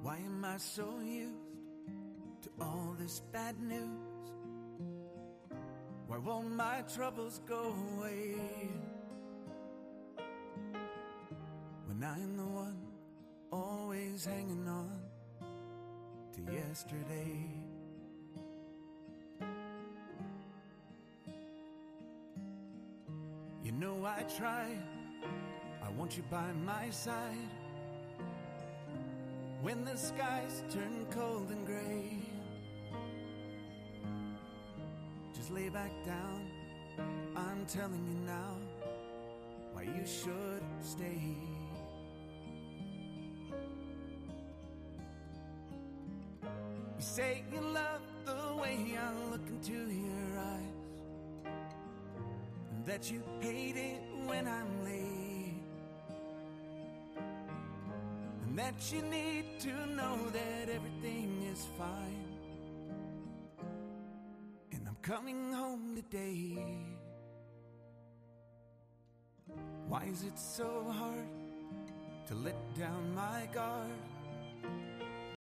Why am I so used to all this bad news? Why won't my troubles go away? When I'm the one always hanging on to yesterday. You know I try, I want you by my side. When the skies turn cold and gray, just lay back down, I'm telling you now why you should stay. You say you love the way I look into your eyes, and that you hate it when I'm late, and that you need to know that everything is fine, and I'm coming home today. Why is it so hard to let down my guard